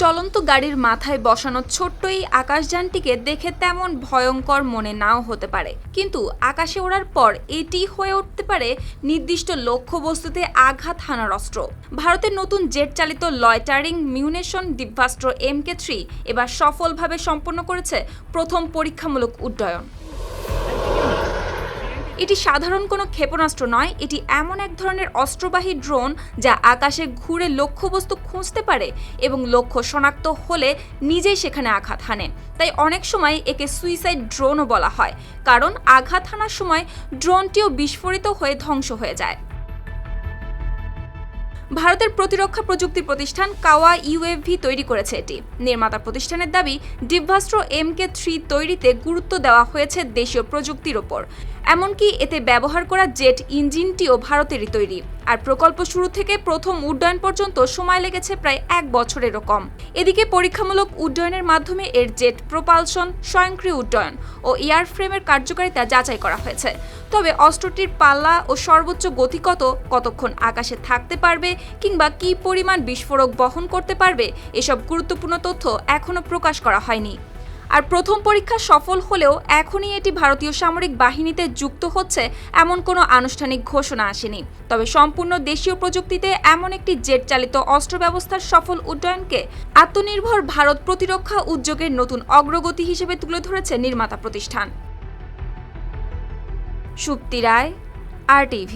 চলন্ত গাড়ির মাথায় বসানো ছোট্ট এই আকাশযানটিকে দেখে তেমন ভয়ঙ্কর মনে নাও হতে পারে, কিন্তু আকাশে ওড়ার পর এটি হয়ে উঠতে পারে নির্দিষ্ট লক্ষ্যবস্তুতে আঘাত হানার অস্ত্র। ভারতের নতুন জেট চালিত লয়টারিং মিউনেশন দিব্যাস্ত্র MK3 এবার সফলভাবে সম্পন্ন করেছে প্রথম পরীক্ষামূলক উড্ডয়ন। এটি সাধারণ কোনো ক্ষেপণাস্ত্র নয়, এটি এমন এক ধরনের অস্ত্রবাহী ড্রোন যা আকাশে ঘুরে লক্ষ্যবস্তু খুঁজতে পারে এবং লক্ষ্য শনাক্ত হলে নিজেই সেখানে আঘাত হানে। তাই অনেক সময় একে সুইসাইড ড্রোনও বলা হয়, কারণ আঘাত হানার সময় ড্রোনটিও বিস্ফোরিত হয়ে ধ্বংস হয়ে যায়। ভারতের প্রতিরক্ষা প্রযুক্তি প্রতিষ্ঠান কাওয়া UAV তৈরি করেছে এটি। নির্মাতা প্রতিষ্ঠানের দাবি, দিব্যাস্ত্র MK3 তৈরিতে গুরুত্ব দেওয়া হয়েছে দেশীয় প্রযুক্তির ওপর। এমনকি এতে ব্যবহার করা জেট ইঞ্জিনটিও ভারতেরই তৈরি। আর প্রকল্প শুরু থেকে প্রথম উড্ডয়ন পর্যন্ত সময় লেগেছে প্রায় 1 বছরেরও কম। এদিকে পরীক্ষামূলক উড্ডয়নের মাধ্যমে এর জেট প্রপালশন, স্বয়ংক্রিয় উড্ডয়ন ও এয়ারফ্রেমের কার্যকারিতা যাচাই করা হয়েছে। তবে অস্ত্রটির পাল্লা ও সর্বোচ্চ গতি কতক্ষণ আকাশে থাকতে পারবে কিংবা কী পরিমাণ বিস্ফোরক বহন করতে পারবে, এসব গুরুত্বপূর্ণ তথ্য এখনও প্রকাশ করা হয়নি। আর প্রথম পরীক্ষা সফল হলেও এখনই এটি ভারতীয় সামরিক বাহিনীতে যুক্ত হচ্ছে এমন কোনো আনুষ্ঠানিক ঘোষণা আসেনি। তবে সম্পূর্ণ দেশীয় প্রযুক্তিতে এমন একটি জেট চালিত অস্ত্র ব্যবস্থার সফল উড্ডয়নকে আত্মনির্ভর ভারত প্রতিরক্ষা উদ্যোগের নতুন অগ্রগতি হিসেবে তুলে ধরেছে নির্মাতা প্রতিষ্ঠান। সুপ্তি রায়, RTV।